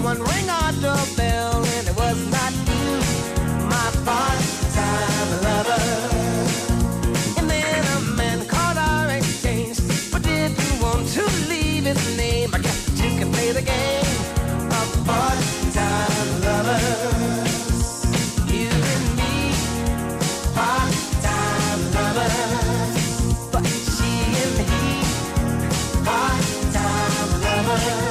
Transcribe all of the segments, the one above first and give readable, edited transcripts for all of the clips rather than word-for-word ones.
someone ring our doorbell and it was not you, my part-time lover. And then a man called our exchange, but didn't want to leave his name. I guess you can play the game of part-time lovers. You and me, part-time lovers. But she and he, part-time lovers.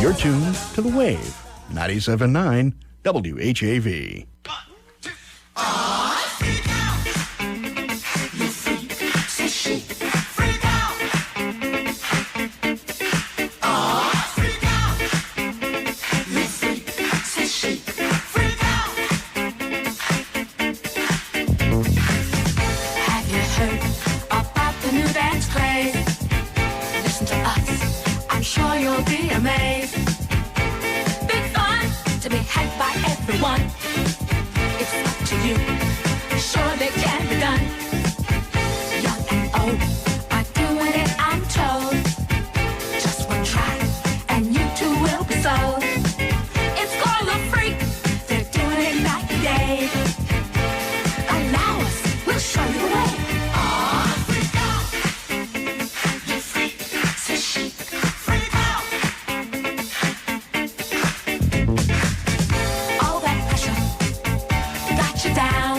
You're tuned to The Wave, 97.9 WHAV. Down.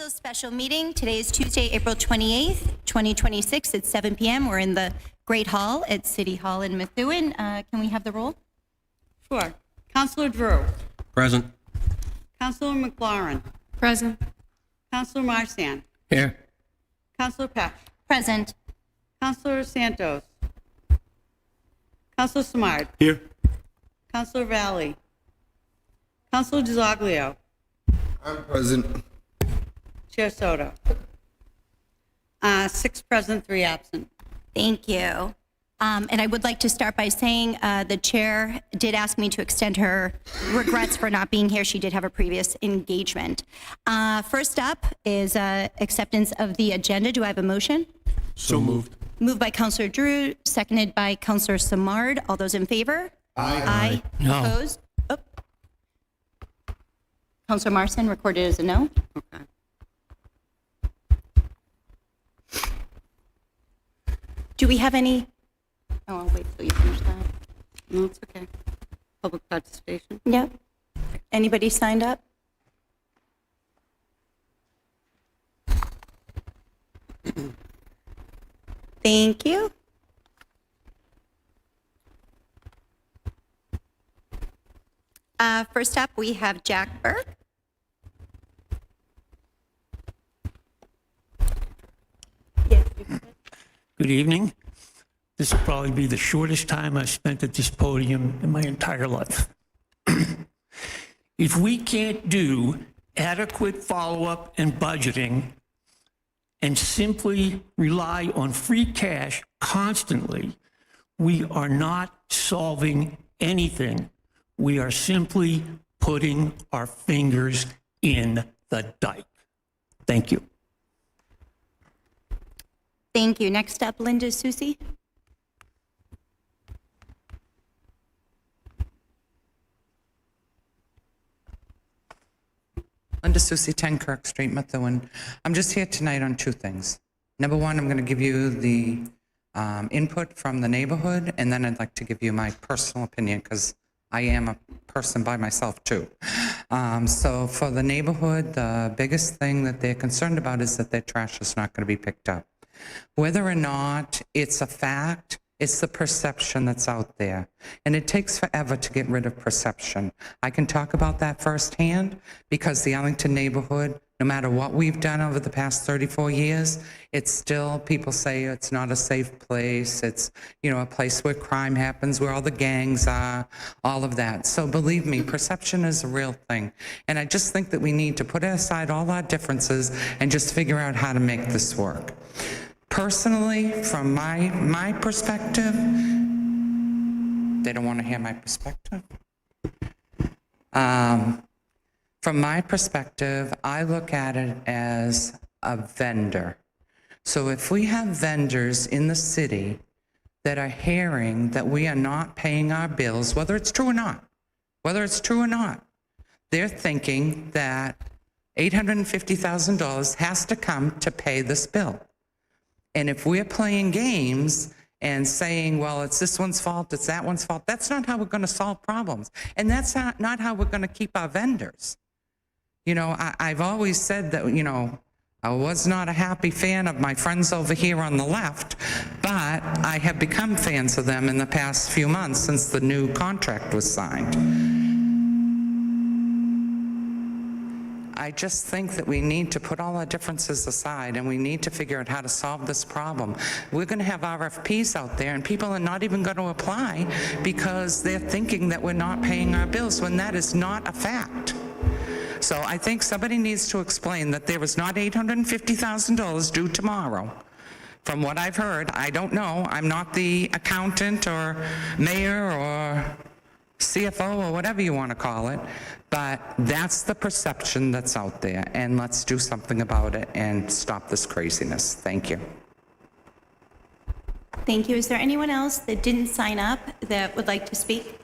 Council special meeting. Today is Tuesday, April 28th, 2026 at 7 p.m. We're in the Great Hall at City Hall in Methuen. Can we have the roll? Sure. Councilor Drew. Present. Councilor McLaurin. Present. Councilor Marsan. Here. Councilor Peck. Present. Councilor Santos. Councilor Samard. Here. Councilor Valley. Councilor DiZoglio. I'm present. Chair Soto. 6 present, 3 absent. Thank you. And I would like to start by saying the chair did ask me to extend her regrets for not being here. She did have a previous engagement. First up is acceptance of the agenda. Do I have a motion? So moved. Moved by Councilor Drew, seconded by Councilor Samard. All those in favor? Aye. No. Opposed? Oh. Councilor Marsan recorded as a no. Okay. Do we have any? Oh, I'll wait till you finish that. No, it's okay. Public participation. Yep. Anybody signed up? Thank you. First up, we have Jack Burke. Good evening. This will probably be the shortest time I've spent at this podium in my entire life. If we can't do adequate follow-up and budgeting and simply rely on free cash constantly, we are not solving anything. We are simply putting our fingers in the dike. Thank you. Thank you. Next up, Linda Susi. Linda Susi, 10 Kirk Street, Methuen. I'm just here tonight on 2 things. Number one, I'm going to give you the input from the neighborhood, and then I'd like to give you my personal opinion, because I am a person by myself too. So for the neighborhood, the biggest thing that they're concerned about is that their trash is not going to be picked up. Whether or not it's a fact, it's the perception that's out there. And it takes forever to get rid of perception. I can talk about that firsthand because the Arlington neighborhood, no matter what we've done over the past 34 years, it's still, people say it's not a safe place. It's, a place where crime happens, where all the gangs are, all of that. So believe me, perception is a real thing. And I just think that we need to put aside all our differences and just figure out how to make this work. Personally, from my perspective, they don't want to hear my perspective. From my perspective, I look at it as a vendor. So if we have vendors in the city that are hearing that we are not paying our bills, whether it's true or not, they're thinking that $850,000 has to come to pay this bill. And if we're playing games and saying, well, it's this one's fault, it's that one's fault, that's not how we're going to solve problems. And that's not how we're going to keep our vendors. I've always said that, I was not a happy fan of my friends over here on the left, but I have become fans of them in the past few months since the new contract was signed. I just think that we need to put all our differences aside and we need to figure out how to solve this problem. We're going to have RFPs out there and people are not even going to apply because they're thinking that we're not paying our bills when that is not a fact. So I think somebody needs to explain that there is not $850,000 due tomorrow. From what I've heard, I don't know. I'm not the accountant or mayor or CFO or whatever you want to call it, but that's the perception that's out there, and let's do something about it and stop this craziness. Thank you. Thank you. Is there anyone else that didn't sign up that would like to speak?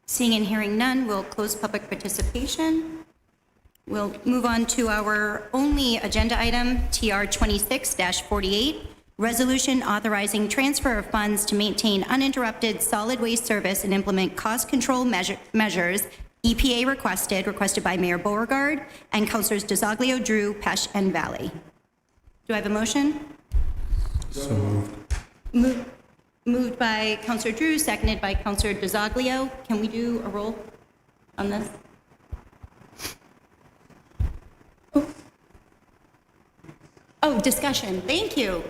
Seeing and hearing none, we'll close public participation. We'll move on to our only agenda item, TR 26-48, resolution authorizing transfer of funds to maintain uninterrupted solid waste service and implement cost control measures, EPA requested by Mayor Beauregard and Councilors DeZoglio, Drew, Pesch, and Valley. Do I have a motion? So moved. Moved by Councilor Drew, seconded by Councilor DeZoglio. Can we do a roll on this? Oh, discussion. Thank you.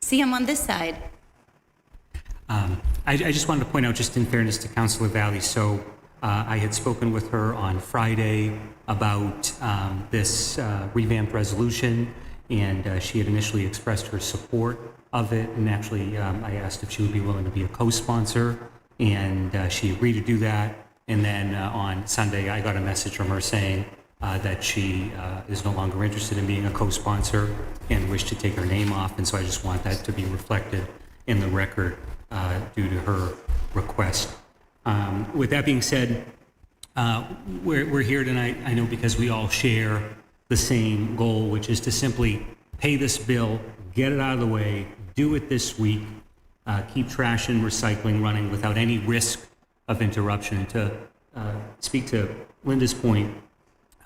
See, I'm on this side. I just wanted to point out, just in fairness to Councilor Valley, so I had spoken with her on Friday about this revamped resolution, and she had initially expressed her support of it, and actually I asked if she would be willing to be a co-sponsor, and she agreed to do that. And then on Sunday, I got a message from her saying that she is no longer interested in being a co-sponsor and wished to take her name off, and so I just want that to be reflected in the record due to her request. With that being said, we're here tonight, I know, because we all share the same goal, which is to simply pay this bill, get it out of the way, do it this week, keep trash and recycling running without any risk of interruption. To speak to Linda's point,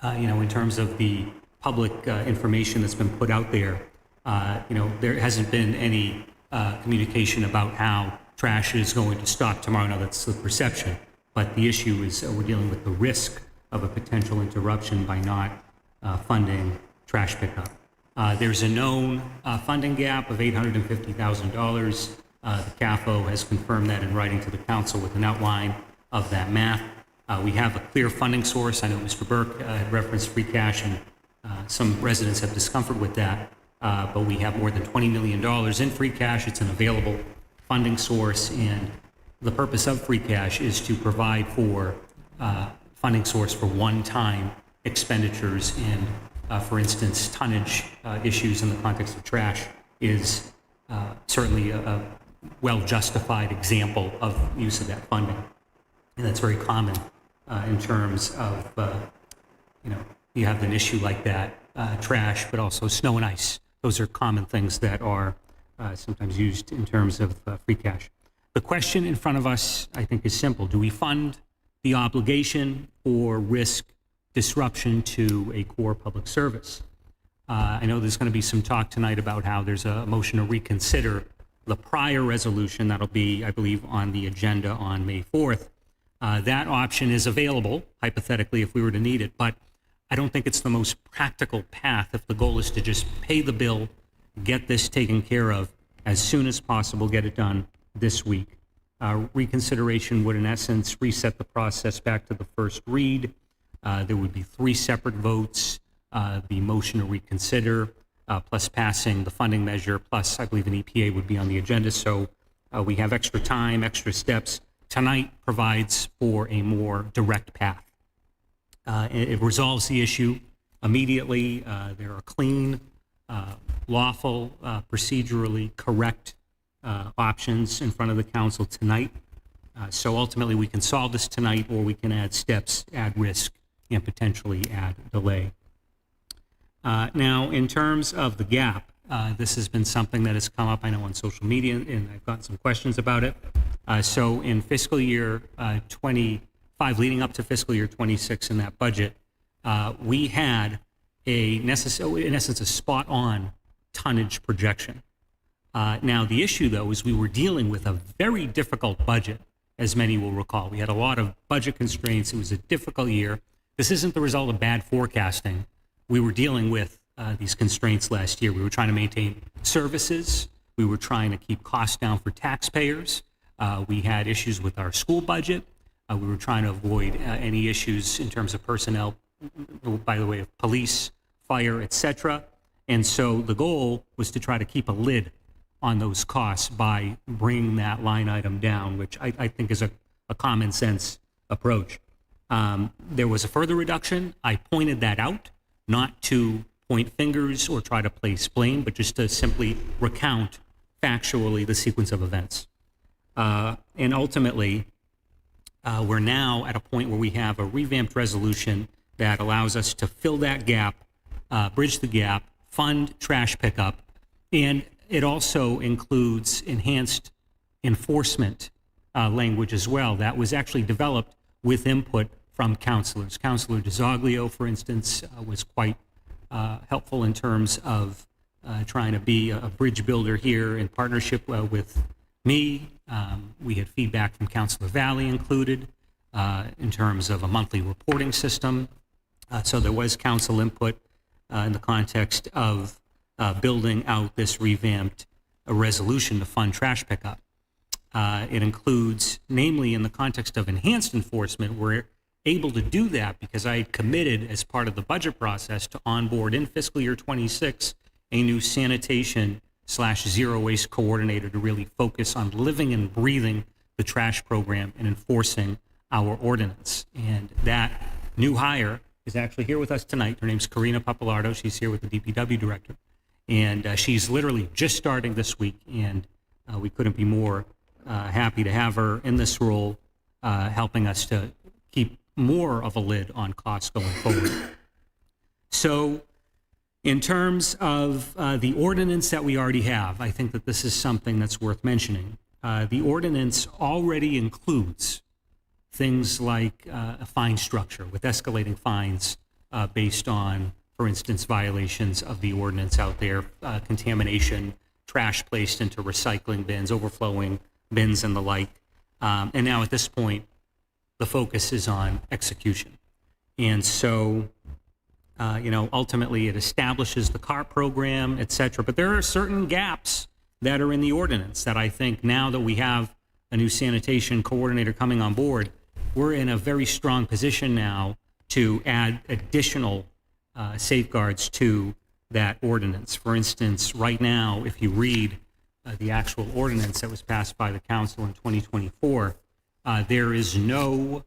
in terms of the public information that's been put out there, there hasn't been any communication about how trash is going to stop tomorrow. Now, that's the perception, but the issue is we're dealing with the risk of a potential interruption by not funding trash pickup. There's a known funding gap of $850,000. The CAFO has confirmed that in writing to the council with an outline of that math. We have a clear funding source. I know Mr. Burke had referenced free cash, and some residents have discomfort with that, but we have more than $20 million in free cash. It's an available funding source, and the purpose of free cash is to provide for funding source for one-time expenditures, and for instance, tonnage issues in the context of trash is certainly a well-justified example of use of that funding. And that's very common in terms of, you have an issue like that, trash, but also snow and ice. Those are common things that are sometimes used in terms of free cash. The question in front of us, I think, is simple. Do we fund the obligation or risk disruption to a core public service? I know there's going to be some talk tonight about how there's a motion to reconsider the prior resolution. That'll be, I believe, on the agenda on May 4th. That option is available, hypothetically, if we were to need it, but I don't think it's the most practical path if the goal is to just pay the bill, get this taken care of as soon as possible, get it done this week. Reconsideration would, in essence, reset the process back to the first read. There would be 3 separate votes, the motion to reconsider, plus passing the funding measure, plus I believe an EPA would be on the agenda. So we have extra time, extra steps. Tonight provides for a more direct path. It resolves the issue immediately. There are clean, lawful, procedurally correct options in front of the council tonight. So ultimately we can solve this tonight, or we can add steps, add risk, and potentially add delay. Now, in terms of the gap, this has been something that has come up, I know, on social media, and I've gotten some questions about it. So in fiscal year 25, leading up to fiscal year 26 in that budget, we had in essence, a spot-on tonnage projection. Now, the issue, though, is we were dealing with a very difficult budget, as many will recall. We had a lot of budget constraints. It was a difficult year. This isn't the result of bad forecasting. We were dealing with these constraints last year. We were trying to maintain services. We were trying to keep costs down for taxpayers. We had issues with our school budget. We were trying to avoid any issues in terms of personnel, by the way, of police, fire, etc. And so the goal was to try to keep a lid on those costs by bringing that line item down, which I think is a common sense approach. There was a further reduction. I pointed that out, not to point fingers or try to place blame, but just to simply recount factually the sequence of events. And ultimately, we're now at a point where we have a revamped resolution that allows us to fill that gap, bridge the gap, fund trash pickup, and it also includes enhanced enforcement language as well that was actually developed with input from counselors. Counselor DeZoglio, for instance, was quite helpful in terms of trying to be a bridge builder here in partnership with me. We had feedback from Counselor Valley included in terms of a monthly reporting system. So there was council input in the context of building out this revamped resolution to fund trash pickup. It includes, namely in the context of enhanced enforcement, we're able to do that because I had committed as part of the budget process to onboard in fiscal year 26 a new sanitation/zero waste coordinator to really focus on living and breathing the trash program and enforcing our ordinance. And that new hire is actually here with us tonight. Her name's Karina Papalardo. She's here with the DPW director. And she's literally just starting this week, and we couldn't be more happy to have her in this role, helping us to keep more of a lid on costs going forward. So in terms of the ordinance that we already have, I think that this is something that's worth mentioning. The ordinance already includes things like a fine structure with escalating fines based on, for instance, violations of the ordinance out there, contamination, trash placed into recycling bins, overflowing bins and the like. And now at this point, the focus is on execution. And so, ultimately it establishes the CART program, et cetera. But there are certain gaps that are in the ordinance that I think now that we have a new sanitation coordinator coming on board, we're in a very strong position now to add additional safeguards to that ordinance. For instance, right now, if you read the actual ordinance that was passed by the council in 2024, there is no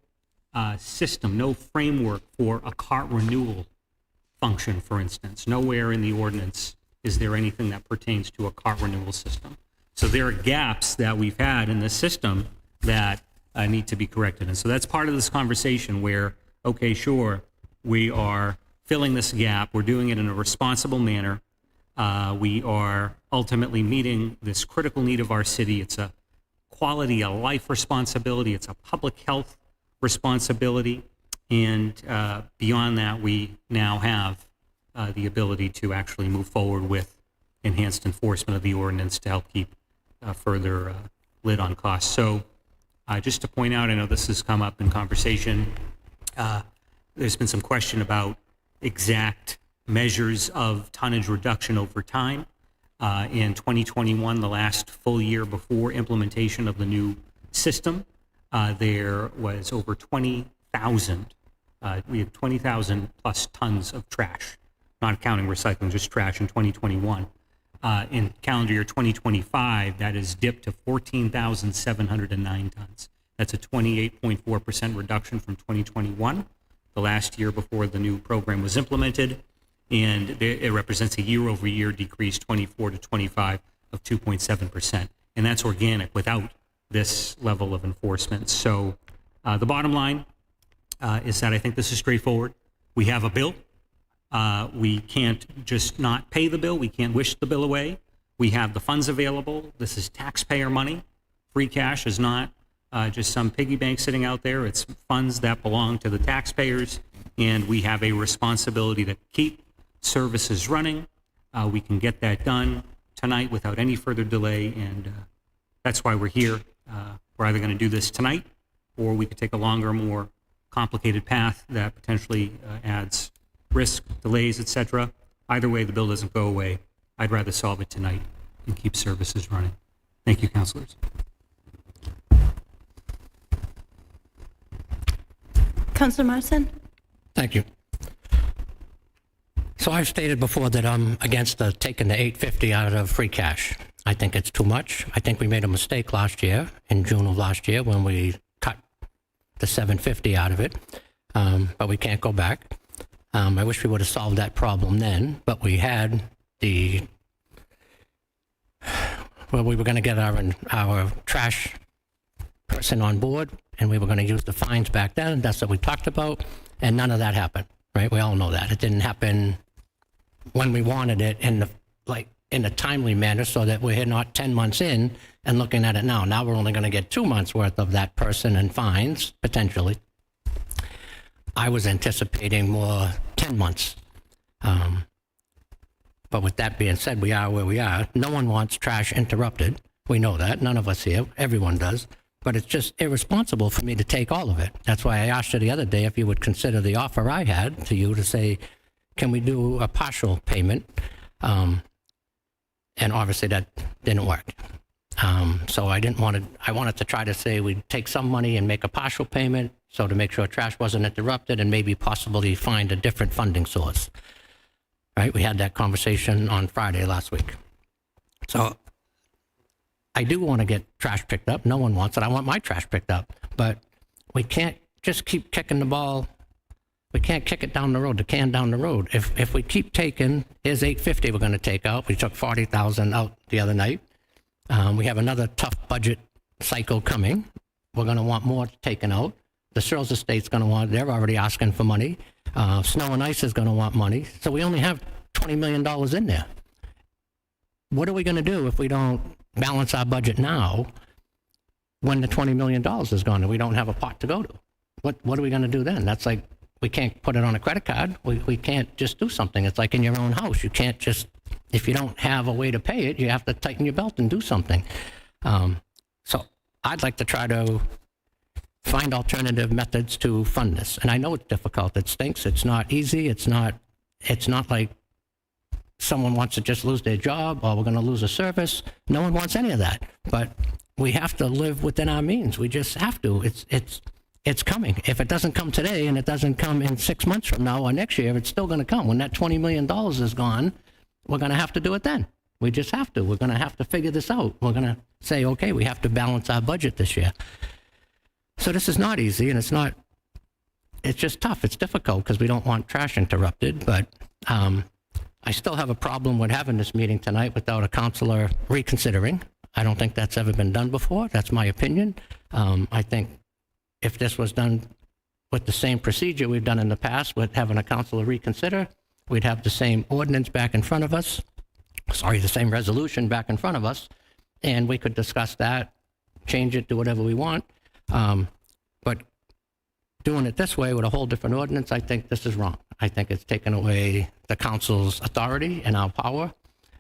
system, no framework for a CART renewal function, for instance. Nowhere in the ordinance is there anything that pertains to a CART renewal system. So there are gaps that we've had in the system that need to be corrected. And so that's part of this conversation where, okay, sure, we are filling this gap. We're doing it in a responsible manner. We are ultimately meeting this critical need of our city. It's a quality of life responsibility. It's a public health responsibility. And beyond that, we now have the ability to actually move forward with enhanced enforcement of the ordinance to help keep further lid on costs. So just to point out, I know this has come up in conversation. There's been some question about exact measures of tonnage reduction over time. In 2021, the last full year before implementation of the new system, there was over 20,000. We had 20,000 plus tons of trash, not counting recycling, just trash in 2021. In calendar year 2025, that has dipped to 14,709 tons. That's a 28.4% reduction from 2021, the last year before the new program was implemented. And it represents a year-over-year decrease, 24 to 25, of 2.7%. And that's organic without this level of enforcement. So the bottom line is that I think this is straightforward. We have a bill. We can't just not pay the bill. We can't wish the bill away. We have the funds available. This is taxpayer money. Free cash is not just some piggy bank sitting out there. It's funds that belong to the taxpayers, and we have a responsibility to keep services running. We can get that done tonight without any further delay, and that's why we're here. We're either going to do this tonight, or we could take a longer, more complicated path that potentially adds risk, delays, etc. Either way, the bill doesn't go away. I'd rather solve it tonight and keep services running. Thank you, councilors. Councilor Morrison? Thank you. So I've stated before that I'm against taking the $850 out of free cash. I think it's too much. I think we made a mistake last year, in June of last year, when we cut the $750 out of it, but we can't go back. I wish we would have solved that problem then, but we had we were going to get our trash person on board, and we were going to use the fines back then. That's what we talked about, and none of that happened, right? We all know that. It didn't happen when we wanted it in a timely manner, so that we're not 10 months in and looking at it now. Now we're only going to get 2 months worth of that person and fines, potentially, I was anticipating more 10 months. But with that being said, we are where we are. No one wants trash interrupted. We know that. None of us here. Everyone does. But it's just irresponsible for me to take all of it. That's why I asked you the other day if you would consider the offer I had to you to say, can we do a partial payment? And obviously that didn't work. So I wanted to try to say we'd take some money and make a partial payment, so to make sure trash wasn't interrupted and maybe possibly find a different funding source. Right? We had that conversation on Friday last week. So I do want to get trash picked up. No one wants it. I want my trash picked up. But we can't just keep kicking the ball. We can't kick it down the road, the can down the road. If we keep taking, here's $850 we're going to take out. We took $40,000 out the other night. We have another tough budget cycle coming. We're going to want more taken out. The Searles Estate's going to want, they're already asking for money. Snow and Ice is going to want money. So we only have $20 million in there. What are we going to do if we don't balance our budget now when the $20 million is gone and we don't have a pot to go to? What are we going to do then? That's like, we can't put it on a credit card. We can't just do something. It's like in your own house. You can't just, if you don't have a way to pay it, you have to tighten your belt and do something. So I'd like to try to find alternative methods to fund this. And I know it's difficult. It stinks. It's not easy. It's not like someone wants to just lose their job or we're going to lose a service. No one wants any of that. But we have to live within our means. We just have to. It's coming. If it doesn't come today and it doesn't come in 6 months from now or next year, it's still going to come. When that $20 million is gone, we're going to have to do it then. We just have to. We're going to have to figure this out. We're going to say, okay, we have to balance our budget this year. So this is not easy, and it's just tough. It's difficult because we don't want trash interrupted, but I still have a problem with having this meeting tonight without a counselor reconsidering. I don't think that's ever been done before. That's my opinion. I think if this was done with the same procedure we've done in the past with having a counselor reconsider, we'd have the same ordinance back in front of us, the same resolution back in front of us, and we could discuss that, change it, do whatever we want. But doing it this way with a whole different ordinance, I think this is wrong. I think it's taken away the council's authority and our power.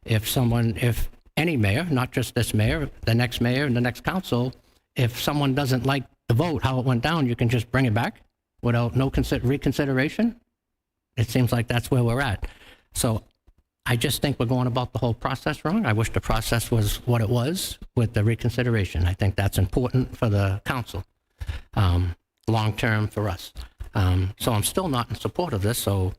If any mayor, not just this mayor, the next mayor and the next council, if someone doesn't like the vote, how it went down, you can just bring it back without no reconsideration. It seems like that's where we're at. So I just think we're going about the whole process wrong. I wish the process was what it was with the reconsideration. I think that's important for the council, long-term for us. So I'm still not in support of this. So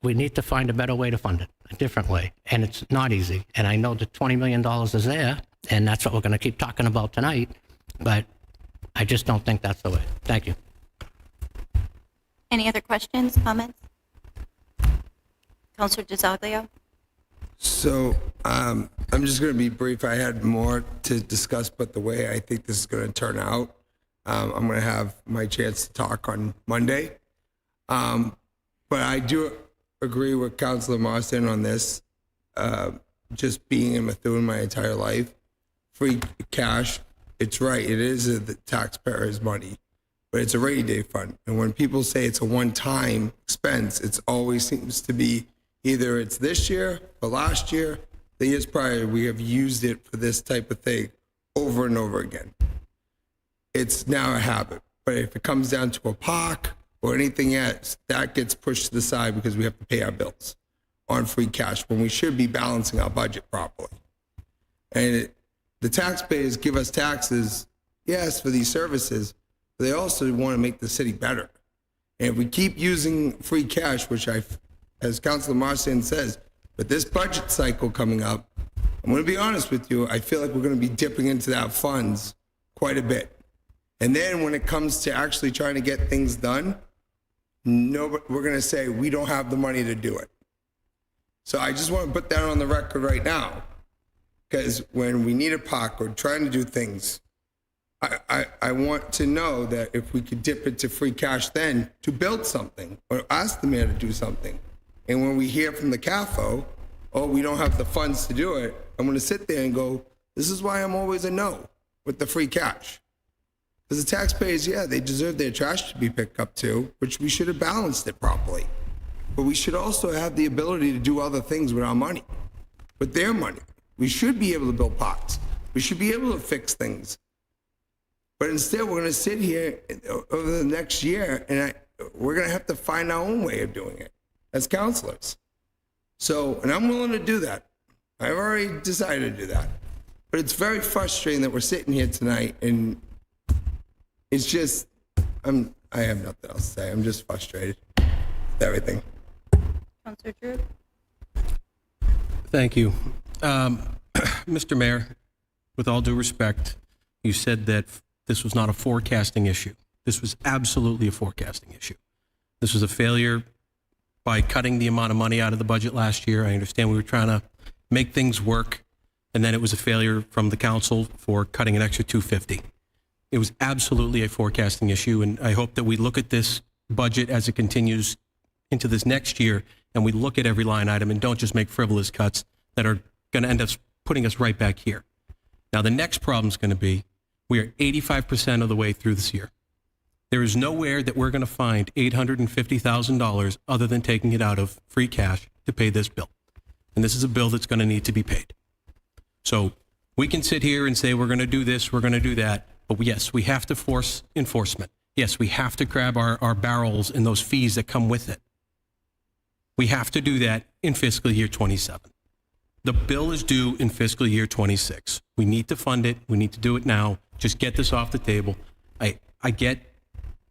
we need to find a better way to fund it, a different way. And it's not easy. And I know the $20 million is there, and that's what we're going to keep talking about tonight. But I just don't think that's the way. Thank you. Any other questions, comments? Councilor DiZoglio? So I'm just going to be brief. I had more to discuss, but the way I think this is going to turn out, I'm going to have my chance to talk on Monday. But I do agree with Councilor Marston on this. Just being in Methuen my entire life, free cash, it's right. It is the taxpayer's money, but it's a rainy day fund. And when people say it's a one-time expense, it always seems to be either it's this year or last year, the years prior, we have used it for this type of thing over and over again. It's now a habit. But if it comes down to a park or anything else, that gets pushed to the side because we have to pay our bills on free cash when we should be balancing our budget properly. And the taxpayers give us taxes, yes, for these services, but they also want to make the city better. And if we keep using free cash, which as Councilor Marston says, with this budget cycle coming up, I'm going to be honest with you, I feel like we're going to be dipping into that funds quite a bit. And then when it comes to actually trying to get things done, we're going to say we don't have the money to do it. So I just want to put that on the record right now, because when we need a park or trying to do things, I want to know that if we could dip into free cash then to build something or ask the mayor to do something. And when we hear from the CAFO, oh, we don't have the funds to do it, I'm going to sit there and go, this is why I'm always a no with the free cash. Because the taxpayers, yeah, they deserve their trash to be picked up too, which we should have balanced it properly. But we should also have the ability to do other things with our money, with their money. We should be able to build parks. We should be able to fix things. But instead, we're going to sit here over the next year, and we're going to have to find our own way of doing it as counselors. So, and I'm willing to do that. I've already decided to do that. But it's very frustrating that we're sitting here tonight, and it's just, I have nothing else to say. I'm just frustrated with everything. Councilor Drew? Thank you. Mr. Mayor, with all due respect, you said that this was not a forecasting issue. This was absolutely a forecasting issue. This was a failure by cutting the amount of money out of the budget last year. I understand we were trying to make things work, and then it was a failure from the council for cutting an extra $250. It was absolutely a forecasting issue, and I hope that we look at this budget as it continues into this next year, and we look at every line item and don't just make frivolous cuts that are going to end up putting us right back here. Now, the next problem is going to be we are 85% of the way through this year. There is nowhere that we're going to find $850,000 other than taking it out of free cash to pay this bill. And this is a bill that's going to need to be paid. So we can sit here and say we're going to do this, we're going to do that. But yes, we have to force enforcement. Yes, we have to grab our barrels and those fees that come with it. We have to do that in fiscal year 27. The bill is due in fiscal year 26. We need to fund it. We need to do it now. Just get this off the table. I get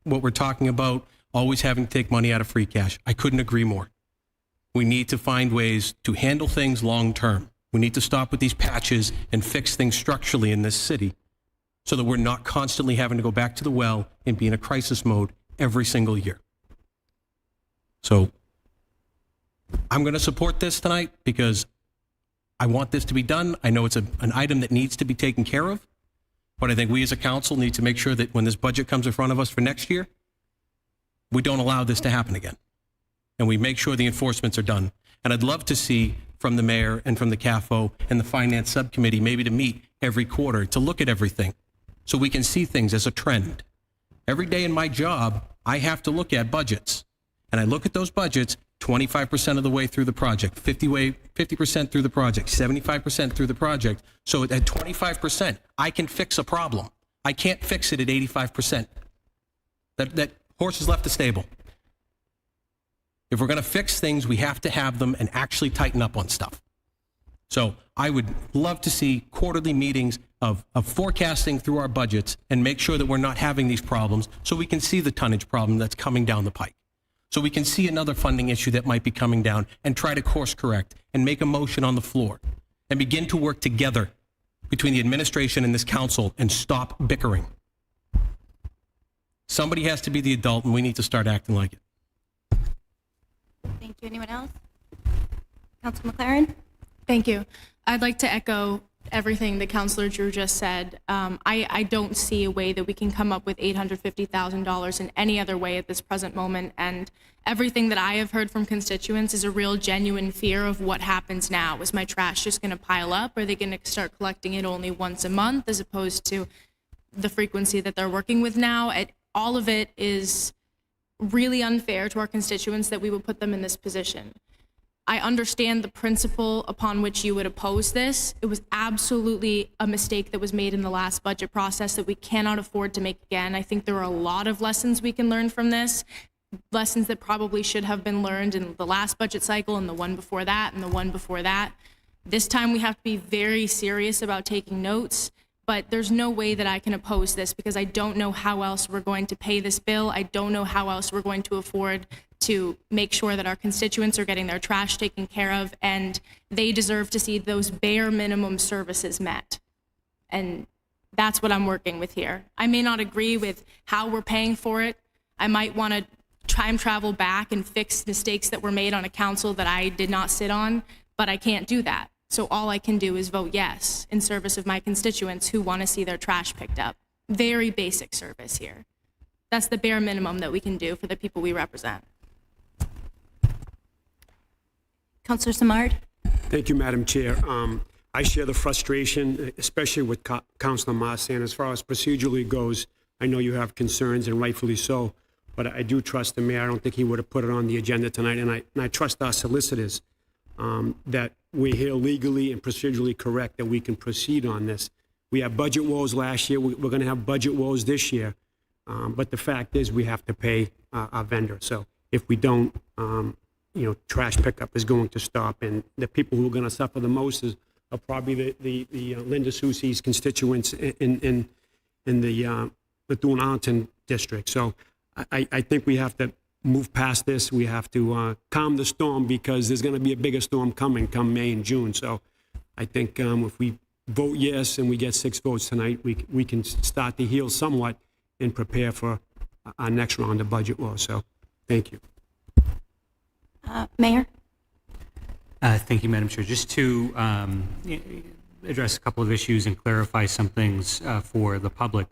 what we're talking about, always having to take money out of free cash. I couldn't agree more. We need to find ways to handle things long term. We need to stop with these patches and fix things structurally in this city so that we're not constantly having to go back to the well and be in a crisis mode every single year. So I'm going to support this tonight because I want this to be done. I know it's an item that needs to be taken care of, but I think we as a council need to make sure that when this budget comes in front of us for next year, we don't allow this to happen again. And we make sure the enforcements are done. And I'd love to see from the mayor and from the CAFO and the finance subcommittee maybe to meet every quarter to look at everything so we can see things as a trend. Every day in my job, I have to look at budgets. And I look at those budgets 25% of the way through the project, 50% through the project, 75% through the project. So at 25%, I can fix a problem. I can't fix it at 85%. That horse has left the stable. If we're going to fix things, we have to have them and actually tighten up on stuff. So I would love to see quarterly meetings of forecasting through our budgets and make sure that we're not having these problems so we can see the tonnage problem that's coming down the pike. So we can see another funding issue that might be coming down and try to course correct and make a motion on the floor and begin to work together between the administration and this council and stop bickering. Somebody has to be the adult and we need to start acting like it. Thank you. Anyone else? Councilor McLaren? Thank you. I'd like to echo everything that Councilor Drew just said. I don't see a way that we can come up with $850,000 in any other way at this present moment. And everything that I have heard from constituents is a real genuine fear of what happens now. Is my trash just going to pile up? Are they going to start collecting it only once a month as opposed to the frequency that they're working with now? All of it is really unfair to our constituents that we would put them in this position. I understand the principle upon which you would oppose this. It was absolutely a mistake that was made in the last budget process that we cannot afford to make again. I think there are a lot of lessons we can learn from this, lessons that probably should have been learned in the last budget cycle and the one before that and the one before that. This time we have to be very serious about taking notes, but there's no way that I can oppose this because I don't know how else we're going to pay this bill. I don't know how else we're going to afford to make sure that our constituents are getting their trash taken care of, and they deserve to see those bare minimum services met. And that's what I'm working with here. I may not agree with how we're paying for it. I might want to time travel back and fix mistakes that were made on a council that I did not sit on, but I can't do that. So all I can do is vote yes in service of my constituents who want to see their trash picked up. Very basic service here. That's the bare minimum that we can do for the people we represent. Councilor Samard? Thank you, Madam Chair. I share the frustration, especially with Councilor Marsan, as far as procedurally goes. I know you have concerns, and rightfully so, but I do trust the mayor. I don't think he would have put it on the agenda tonight, and I trust our solicitors that we're here legally and procedurally correct, that we can proceed on this. We had budget woes last year. We're going to have budget woes this year, but the fact is we have to pay our vendor. So if we don't, trash pickup is going to stop, and the people who are going to suffer the most are probably the Linda Soucy's constituents in the Methuen Arlington district. So I think we have to move past this. We have to calm the storm, because there's going to be a bigger storm coming come May and June. So I think if we vote yes and we get 6 votes tonight, we can start to heal somewhat and prepare for our next round of budget war. So thank you. Mayor? Thank you, Madam Chair. Just to address a couple of issues and clarify some things for the public.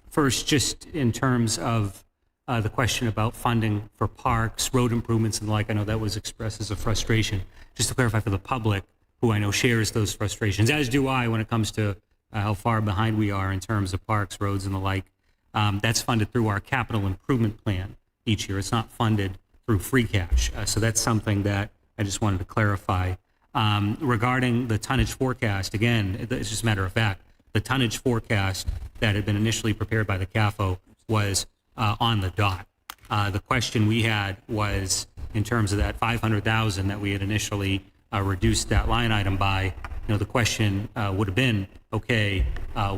First, just in terms of the question about funding for parks, road improvements, and the like, I know that was expressed as a frustration. Just to clarify for the public, who I know shares those frustrations, as do I when it comes to how far behind we are in terms of parks, roads, and the like. That's funded through our capital improvement plan each year. It's not funded through free cash. So that's something that I just wanted to clarify. Regarding the tonnage forecast, again, it's just a matter of fact, the tonnage forecast that had been initially prepared by the CAFO was on the dot. The question we had was, in terms of that 500,000 that we had initially reduced that line item by, the question would have been, okay,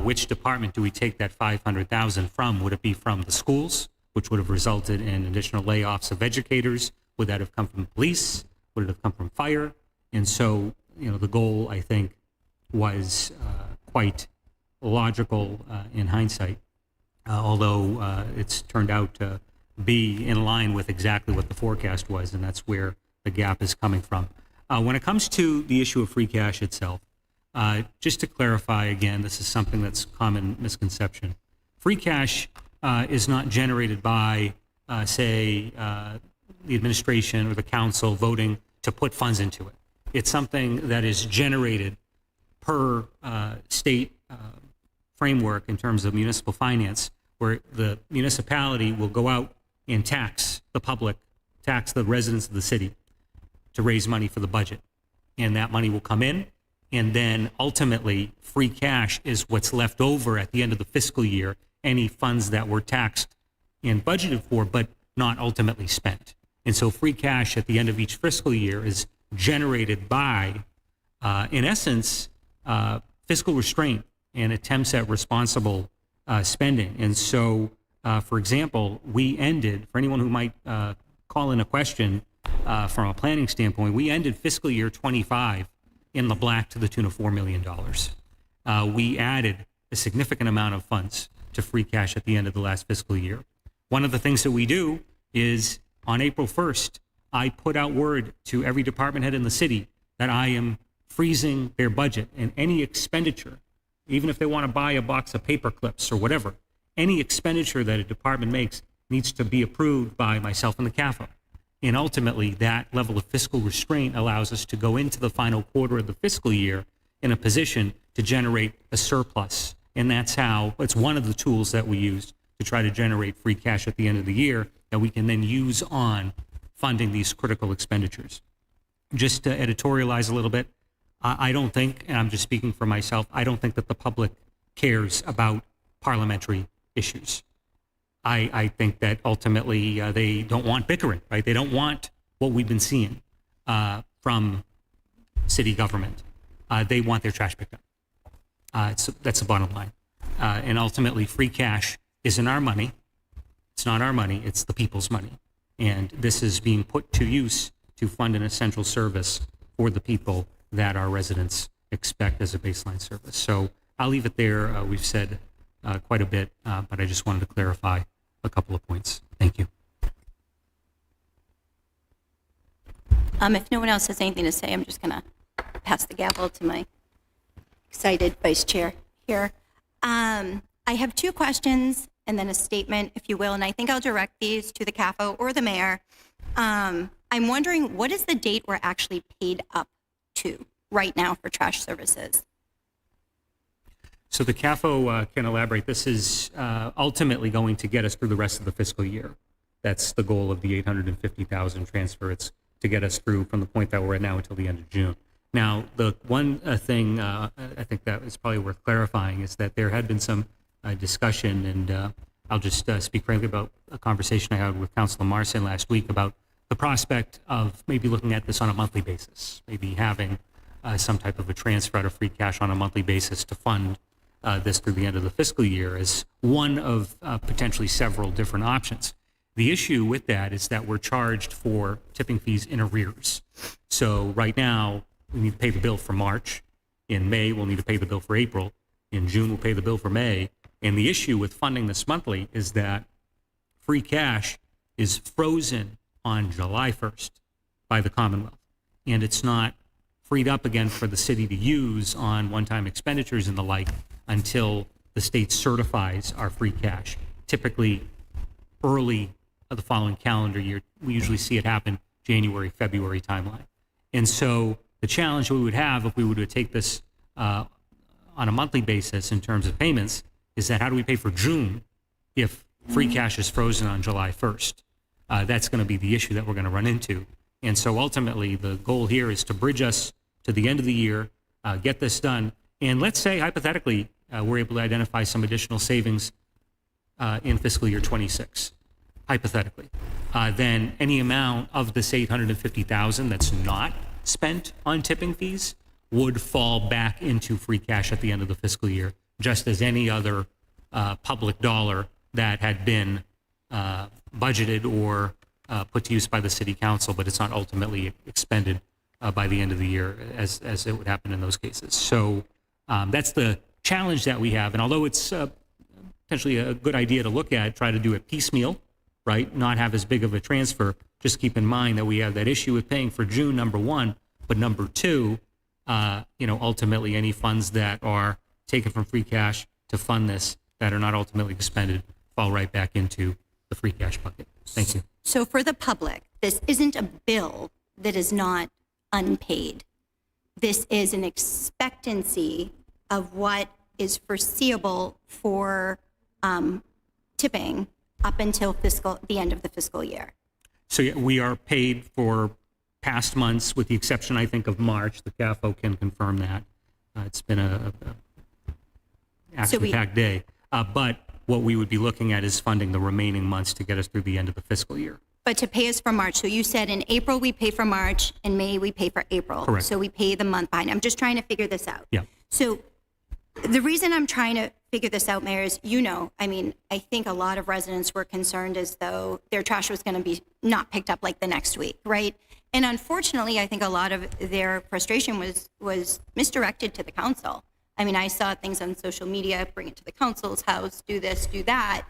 which department do we take that 500,000 from? Would it be from the schools, which would have resulted in additional layoffs of educators? Would that have come from police? Would it have come from fire? And so, the goal, I think, was quite logical in hindsight, although it's turned out to be in line with exactly what the forecast was, and that's where the gap is coming from. When it comes to the issue of free cash itself, just to clarify again, this is something that's common misconception. Free cash is not generated by, say, the administration or the council voting to put funds into it. It's something that is generated per state framework in terms of municipal finance, where the municipality will go out and tax the public, tax the residents of the city to raise money for the budget. And that money will come in, and then ultimately free cash is what's left over at the end of the fiscal year, any funds that were taxed and budgeted for but not ultimately spent. And so free cash at the end of each fiscal year is generated by, in essence, fiscal restraint and attempts at responsible spending. And so, for example, we ended, for anyone who might call in a question from a planning standpoint, we ended fiscal year 25 in the black to the tune of $4 million. We added a significant amount of funds to free cash at the end of the last fiscal year. One of the things that we do is on April 1st, I put out word to every department head in the city that I am freezing their budget, and any expenditure, even if they want to buy a box of paper clips or whatever, any expenditure that a department makes needs to be approved by myself and the CAFO. And ultimately, that level of fiscal restraint allows us to go into the final quarter of the fiscal year in a position to generate a surplus. And that's one of the tools that we use to try to generate free cash at the end of the year that we can then use on funding these critical expenditures. Just to editorialize a little bit, I don't think, and I'm just speaking for myself, I don't think that the public cares about parliamentary issues. I think that ultimately they don't want bickering, right? They don't want what we've been seeing from city government. They want their trash picked up. That's the bottom line. And ultimately, free cash isn't our money. It's not our money. It's the people's money. And this is being put to use to fund an essential service for the people that our residents expect as a baseline service. So I'll leave it there. We've said quite a bit, but I just wanted to clarify a couple of points. Thank you. If no one else has anything to say, I'm just going to pass the gavel to my excited vice chair here. I have 2 questions and then a statement, if you will, and I think I'll direct these to the CAFO or the mayor. I'm wondering, what is the date we're actually paid up to right now for trash services? So the CAFO can elaborate. This is ultimately going to get us through the rest of the fiscal year. That's the goal of the 850,000 transfer. It's to get us through from the point that we're at now until the end of June. Now, the one thing I think that is probably worth clarifying is that there had been some discussion, and I'll just speak frankly about a conversation I had with Councilor Marson last week about the prospect of maybe looking at this on a monthly basis, maybe having some type of a transfer out of free cash on a monthly basis to fund this through the end of the fiscal year as one of potentially several different options. The issue with that is that we're charged for tipping fees in arrears. So right now, we need to pay the bill for March. In May, we'll need to pay the bill for April. In June, we'll pay the bill for May. And the issue with funding this monthly is that free cash is frozen on July 1st by the Commonwealth. And it's not freed up again for the city to use on one-time expenditures and the like until the state certifies our free cash, typically early of the following calendar year. We usually see it happen January, February timeline. And so the challenge we would have if we were to take this on a monthly basis in terms of payments is that how do we pay for June if free cash is frozen on July 1st? That's going to be the issue that we're going to run into. And so ultimately, the goal here is to bridge us to the end of the year, get this done. And let's say, hypothetically, we're able to identify some additional savings in fiscal year 26, hypothetically. Then any amount of this $850,000 that's not spent on tipping fees would fall back into free cash at the end of the fiscal year, just as any other public dollar that had been budgeted or put to use by the city council, but it's not ultimately expended by the end of the year as it would happen in those cases. So that's the challenge that we have. And although it's potentially a good idea to look at, try to do it piecemeal, right? Not have as big of a transfer. Just keep in mind that we have that issue with paying for June, number one, but number two, ultimately any funds that are taken from free cash to fund this that are not ultimately expended fall right back into the free cash bucket. Thank you. So for the public, this isn't a bill that is not unpaid. This is an expectancy of what is foreseeable for tipping up until the end of the fiscal year. So yeah, we are paid for past months, with the exception, I think, of March. The CAFO can confirm that. It's been a action-packed day. But what we would be looking at is funding the remaining months to get us through the end of the fiscal year. But to pay us for March, so you said in April we pay for March, in May we pay for April. Correct. So we pay the month behind. I'm just trying to figure this out. Yeah. So the reason I'm trying to figure this out, Mayor, is, I think a lot of residents were concerned as though their trash was going to be not picked up like the next week, right? And unfortunately, I think a lot of their frustration was misdirected to the council. I mean, I saw things on social media, bring it to the council's house, do this, do that.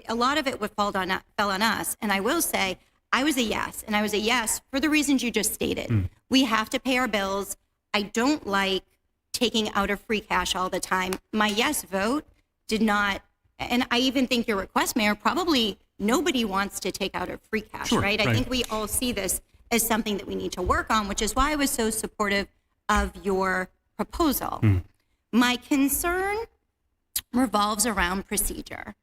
A lot of it fell on us. And I will say, I was a yes. And I was a yes for the reasons you just stated. We have to pay our bills. I don't like taking out of free cash all the time. My yes vote did not, and I even think your request, Mayor, probably nobody wants to take out of free cash, Sure, right? I think we all see this as something that we need to work on, which is why I was so supportive of your proposal. My concern revolves around procedure.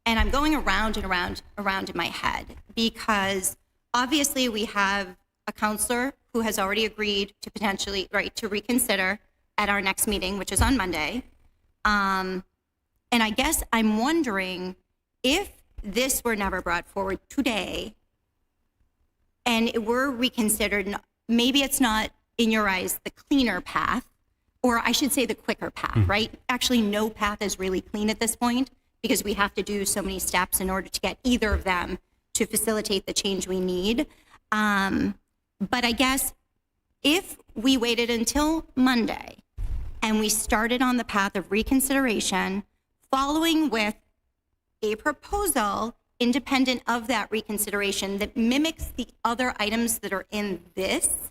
And I'm going around and around in my head because obviously we have a counselor who has already agreed to potentially, to reconsider at our next meeting, which is on Monday. And I guess I'm wondering if this were never brought forward today and it were reconsidered, maybe it's not, in your eyes, the cleaner path, or I should say the quicker path, right? Actually, no path is really clean at this point because we have to do so many steps in order to get either of them to facilitate the change we need. But I guess if we waited until Monday and we started on the path of reconsideration, following with a proposal independent of that reconsideration that mimics the other items that are in this,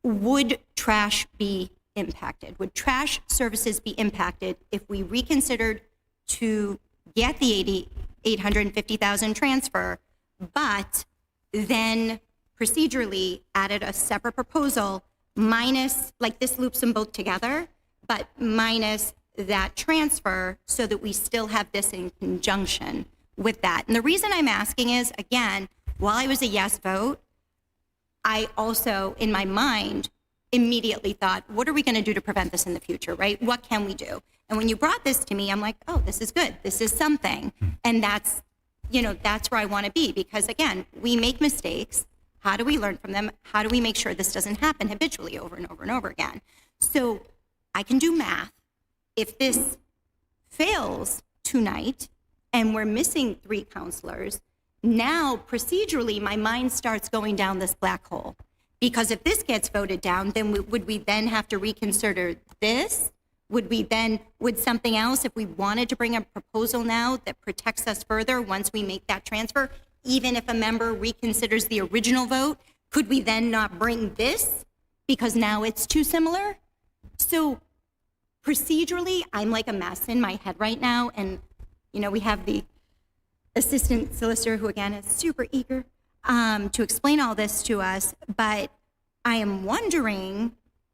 would trash be impacted? Would trash services be impacted if we reconsidered to get the $850,000 transfer, but then procedurally added a separate proposal minus, like this loops them both together, but minus that transfer so that we still have this in conjunction with that. And the reason I'm asking is, again, while I was a yes vote, I also, in my mind, immediately thought, what are we going to do to prevent this in the future, right? What can we do? And when you brought this to me, I'm like, oh, this is good. This is something. And that's, that's where I want to be, because again, we make mistakes. How do we learn from them? How do we make sure this doesn't happen habitually over and over and over again? So I can do math. If this fails tonight and we're missing 3 counselors, now procedurally my mind starts going down this black hole. Because if this gets voted down, then would we then have to reconsider this? Would something else, if we wanted to bring a proposal now that protects us further once we make that transfer, even if a member reconsiders the original vote, could we then not bring this because now it's too similar? So procedurally, I'm like a mess in my head right now. And, we have the assistant solicitor who, again, is super eager to explain all this to us. But I am wondering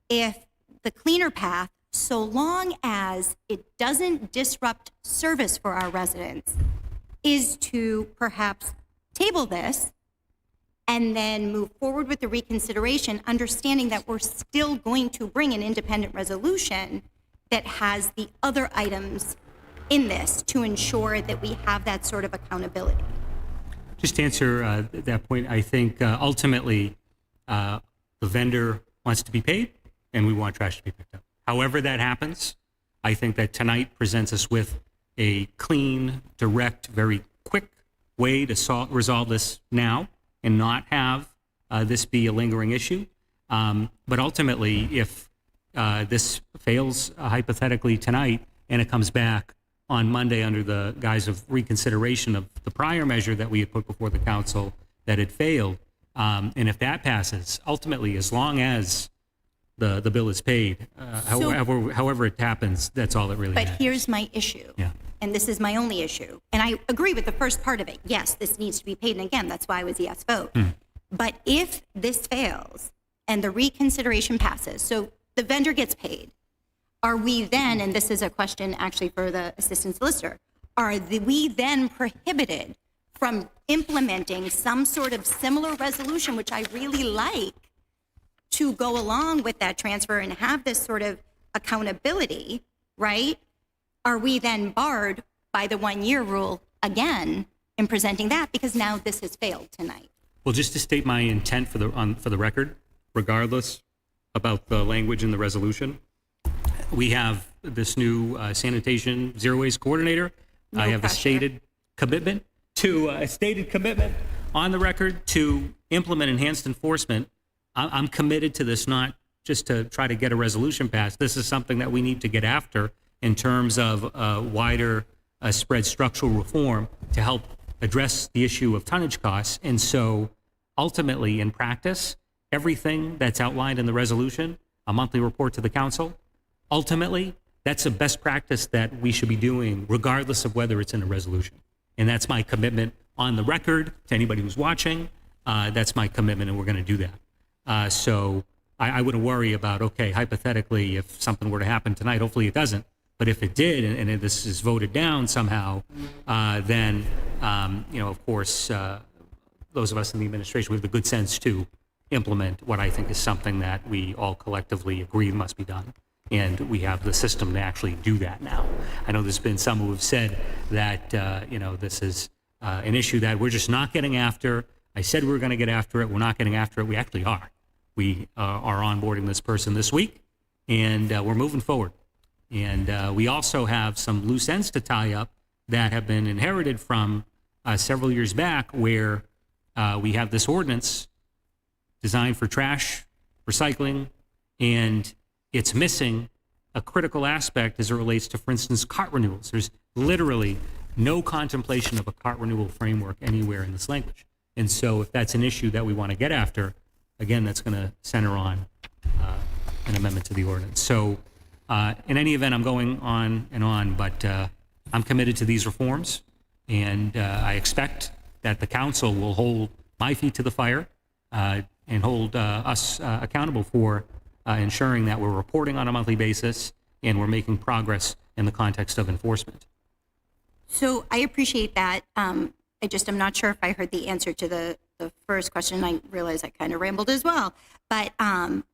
if the cleaner path, so long as it doesn't disrupt service for our residents, is to perhaps table this and then move forward with the reconsideration, understanding that we're still going to bring an independent resolution that has the other items in this to ensure that we have that sort of accountability. Just to answer that point, I think ultimately the vendor wants to be paid and we want trash to be picked up. However that happens, I think that tonight presents us with a clean, direct, very quick way to resolve this now and not have this be a lingering issue. But ultimately, if this fails hypothetically tonight and it comes back on Monday under the guise of reconsideration of the prior measure that we had put before the council that had failed, and if that passes, ultimately, as long as the bill is paid, however it happens, that's all it really But matters. here's my issue. Yeah. And this is my only issue. And I agree with the first part of it. Yes, this needs to be paid. And again, that's why I was a yes vote. But if this fails and the reconsideration passes, so the vendor gets paid, are we then, and this is a question actually for the assistant solicitor, we then prohibited from implementing some sort of similar resolution, which I really like, to go along with that transfer and have this sort of accountability, right? Are we then barred by the 1-year rule again in presenting that, because now this has failed tonight? Well, just to state my intent for the record, regardless about the language in the resolution, we have this new sanitation zero waste coordinator. I have a stated commitment on the record to implement enhanced enforcement. I'm committed to this, not just to try to get a resolution passed. This is something that we need to get after in terms of wider spread structural reform to help address the issue of tonnage costs. And so ultimately, in practice, everything that's outlined in the resolution, a monthly report to the council, ultimately, that's a best practice that we should be doing regardless of whether it's in a resolution. And that's my commitment on the record to anybody who's watching. That's my commitment, and we're going to do that. So I wouldn't worry about, okay, hypothetically, if something were to happen tonight, hopefully it doesn't. But if it did, and if this is voted down somehow, then, of course, those of us in the administration, we have the good sense to implement what I think is something that we all collectively agree must be done. And we have the system to actually do that now. I know there's been some who have said that, this is an issue that we're just not getting after. I said we were going to get after it. We're not getting after it. We actually are. We are onboarding this person this week, and we're moving forward. And we also have some loose ends to tie up that have been inherited from several years back, where we have this ordinance designed for trash, recycling, and it's missing a critical aspect as it relates to, for instance, cart renewals. There's literally no contemplation of a cart renewal framework anywhere in this language. And so if that's an issue that we want to get after, again, that's going to center on an amendment to the ordinance. So in any event, I'm going on and on, but I'm committed to these reforms, and I expect that the council will hold my feet to the fire and hold us accountable for ensuring that we're reporting on a monthly basis and we're making progress in the context of enforcement. So I appreciate that. I'm not sure if I heard the answer to the first question. I realize I kind of rambled as well. But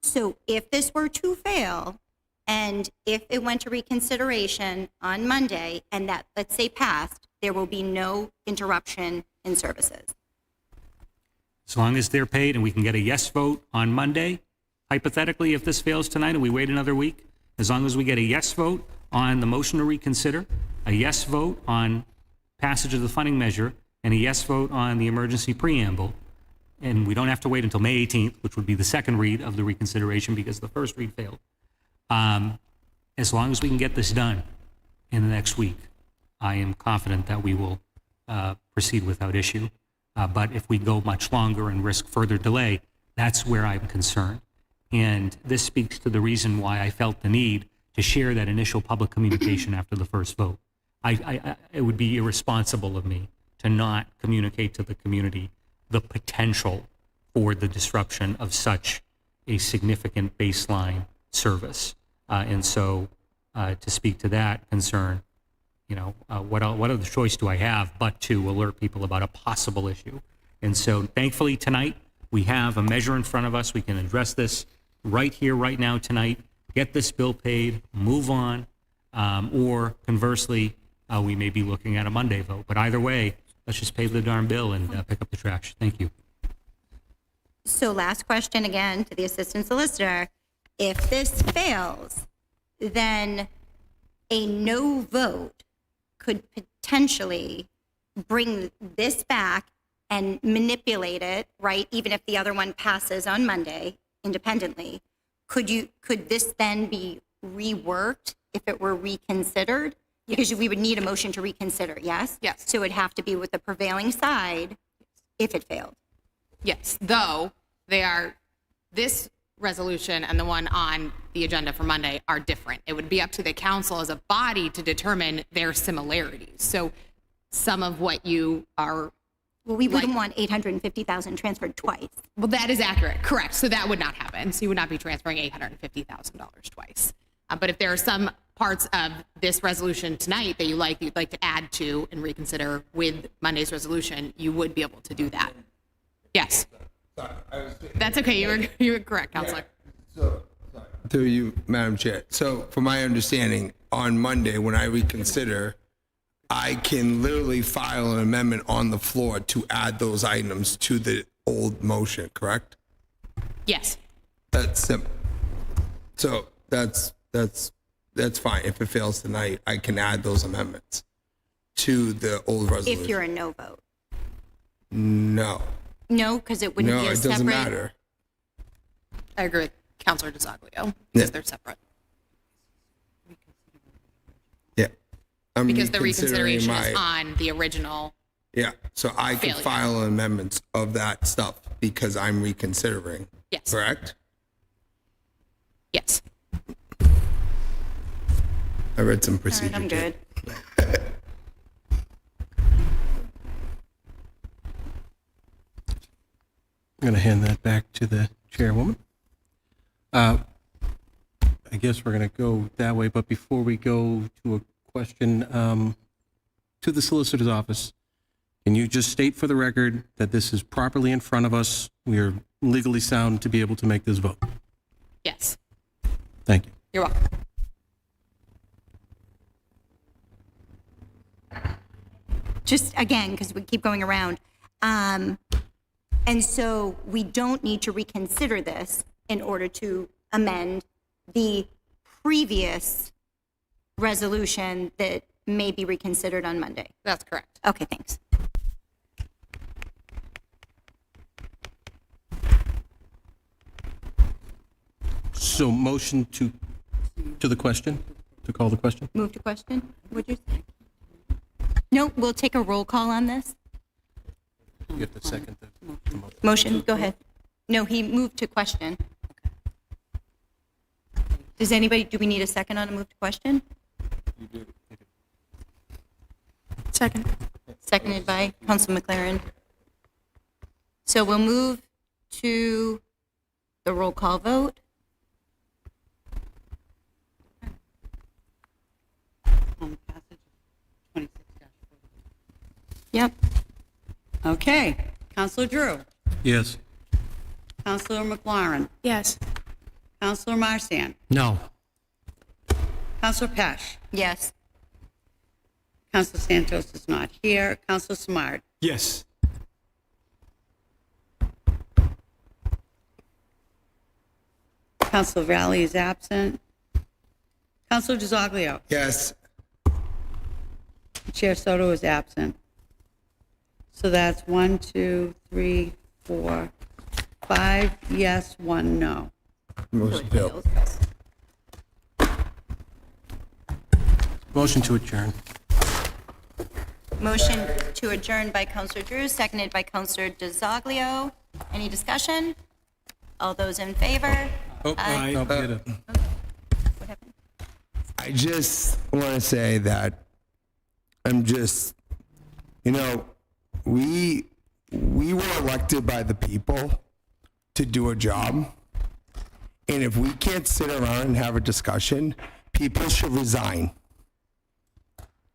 so if this were to fail, and if it went to reconsideration on Monday, and that, let's say, passed, there will be no interruption in services. As long as they're paid and we can get a yes vote on Monday, hypothetically, if this fails tonight and we wait another week, as long as we get a yes vote on the motion to reconsider, a yes vote on passage of the funding measure, and a yes vote on the emergency preamble, and we don't have to wait until May 18th, which would be the second read of the reconsideration because the first read failed. As long as we can get this done in the next week, I am confident that we will proceed without issue. But if we go much longer and risk further delay, that's where I'm concerned. And this speaks to the reason why I felt the need to share that initial public communication after the first vote. It would be irresponsible of me to not communicate to the community the potential for the disruption of such a significant baseline service. And so to speak to that concern, what other choice do I have but to alert people about a possible issue? And so thankfully tonight, we have a measure in front of us. We can address this right here, right now, tonight, get this bill paid, move on, or conversely, we may be looking at a Monday vote. But either way, let's just pay the darn bill and pick up the trash. Thank you. So last question again to the Assistant Solicitor. If this fails, then a no vote could potentially bring this back and manipulate it, right? Even if the other one passes on Monday independently, could this then be reworked if it were reconsidered? Because we would need a motion to reconsider, yes? Yes. So it would have to be with the prevailing side if it failed. Yes, though this resolution and the one on the agenda for Monday are different. It would be up to the council as a body to determine their similarities. So some of what you are... Well, we wouldn't want $850,000 transferred twice. Well, that is accurate. Correct. So that would not happen. So you would not be transferring $850,000 twice. But if there are some parts of this resolution tonight that you'd like to add to and reconsider with Monday's resolution, you would be able to do that. Yes. That's okay. You were correct, Counselor. Through you, Madam Chair. So from my understanding, on Monday, when I reconsider, I can literally file an amendment on the floor to add those items to the old motion, correct? Yes. That's simple. So that's fine. If it fails tonight, I can add those amendments to the old resolution. If you're a no vote. No. No, because it wouldn't be a separate... No, it doesn't matter. I agree with Counselor DeSaglio, because they're separate. Yeah. Because the reconsideration is on the original. Yeah, so I can file amendments of that stuff because I'm reconsidering. Yes. Correct? Yes. I read some procedure. I'm good. I'm going to hand that back to the chairwoman. I guess we're going to go that way, but before we go to a question to the solicitor's office, can you just state for the record that this is properly in front of us? We are legally sound to be able to make this vote. Yes. Thank you. You're welcome. Just again, because we keep going around. And so we don't need to reconsider this in order to amend the previous resolution that may be reconsidered on Monday. That's correct. Okay, thanks. So motion to the question, to call the question? Move to question, would you say? No, we'll take a roll call on this. You have to second the motion. Motion, go ahead. No, he moved to question. Do we need a second on a move to question? You do. Second. Seconded by Council McLaren. So we'll move to the roll call vote. Okay. Counselor Drew. Yes. Counselor McLaurin. Yes. Counselor Marsan. No. Counselor Pesh. Yes. Counselor Santos is not here. Counselor Smart. Yes. Counselor Valley is absent. Counselor DiZoglio. Yes. Chair Soto is absent. So that's 1, 2, 3, 4, 5 yes, 1 no. Motion failed. Motion to adjourn. Motion to adjourn by Counselor Drew, seconded by Counselor DiZoglio. Any discussion? All those in favor? Oh, Aye. no, get it. What happened? I just want to say that I'm just, you know, we were elected by the people to do a job. And if we can't sit around and have a discussion, people should resign.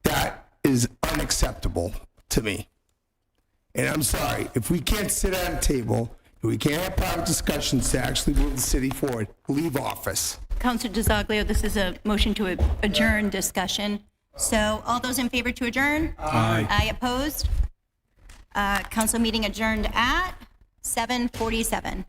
That is unacceptable to me. And I'm sorry, if we can't sit at a table, if we can't have private discussions to actually move the city forward, leave office. Counselor DiZoglio, this is a motion to adjourn discussion. So all those in favor to adjourn? Aye. Aye opposed? Council meeting adjourned at 7:47.